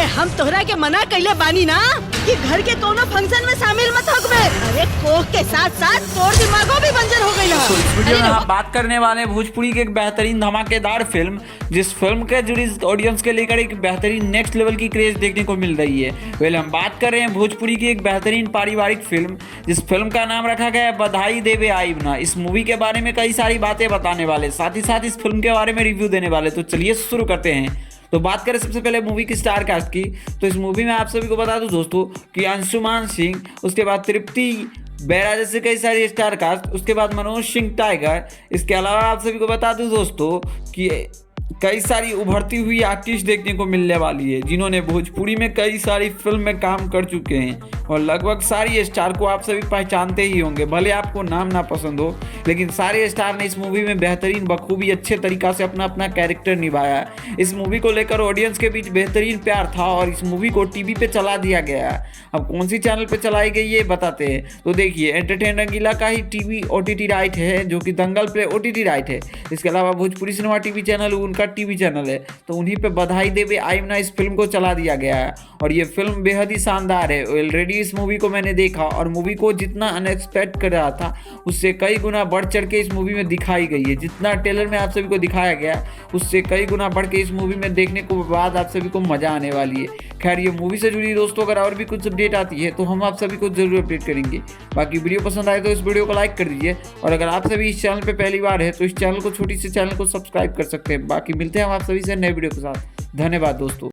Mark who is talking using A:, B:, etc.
A: हम तोहरा के मना कैले बानी ना कि घर के कोनो फंक्शन में शामिल मत होगबे। अरे कोख के साथ साथ तोर दिमागो भी बंजर हो गई।
B: तो इस वीडियो में हम बात करने वाले हैं भोजपुरी की एक बेहतरीन धमाकेदार फिल्म, जिस फिल्म के जुड़ी ऑडियंस के लेकर एक बेहतरीन नेक्स्ट लेवल की क्रेज देखने को मिल रही है। हम बात कर रहे हैं भोजपुरी की एक बेहतरीन पारिवारिक फिल्म, जिस फिल्म का नाम रखा गया है बधाई देवे आइब ना। इस मूवी के बारे में कई सारी बातें बताने वाले, साथ ही साथ इस फिल्म के बारे में रिव्यू देने वाले। तो चलिए शुरू करते हैं। तो बात करें सबसे पहले मूवी की स्टार कास्ट की, तो इस मूवी में आप सभी को बता दूं दोस्तों कि अंशुमान सिंह, उसके बाद तृप्ति बेरा जैसे कई सारी स्टार कास्ट, उसके बाद मनोज सिंह टाइगर। इसके अलावा आप सभी को बता दूं दोस्तों कि कई सारी उभरती हुई आर्टिस्ट देखने को मिलने वाली है, जिन्होंने भोजपुरी में कई सारी फिल्म में काम कर चुके हैं और लगभग सारी स्टार को आप सभी पहचानते ही होंगे। भले आपको नाम ना पसंद हो, लेकिन सारे स्टार ने इस मूवी में बेहतरीन बखूबी अच्छे तरीक़ा से अपना अपना कैरेक्टर निभाया है। इस मूवी को लेकर ऑडियंस के बीच बेहतरीन प्यार था और इस मूवी को टीवी पे चला दिया गया है। अब कौन सी चैनल पे चलाई गई ये बताते हैं। तो देखिए, एंटरटेन रंगीला का ही टीवी OTT राइट है, जो कि दंगल प्ले OTT राइट है। इसके अलावा भोजपुरी सिनेमा टीवी चैनल उनका टीवी चैनल है, तो उन्हीं पे बधाई देवे आइब ना इस फिल्म को चला दिया गया है और ये फिल्म बेहद ही शानदार है। ऑलरेडी इस मूवी को मैंने देखा और मूवी को जितना अनएक्सपेक्ट कर रहा था, उससे कई गुना बढ़ चढ़ के इस मूवी में दिखाई गई है। जितना ट्रेलर में आप सभी को दिखाया गया, उससे कई गुना बढ़ के इस मूवी में देखने को बाद आप सभी को मजा आने वाली है। खैर, ये मूवी से जुड़ी दोस्तों अगर और भी कुछ अपडेट आती है तो हम आप सभी को जरूर अपडेट करेंगे। बाकी वीडियो पसंद आए तो इस वीडियो को लाइक कर दीजिए और अगर आप सभी इस चैनल पे पहली बार है तो इस चैनल को, छोटी सी चैनल को सब्सक्राइब कर सकते हैं। बाकी मिलते हैं हम आप सभी से नए वीडियो के साथ। धन्यवाद दोस्तों।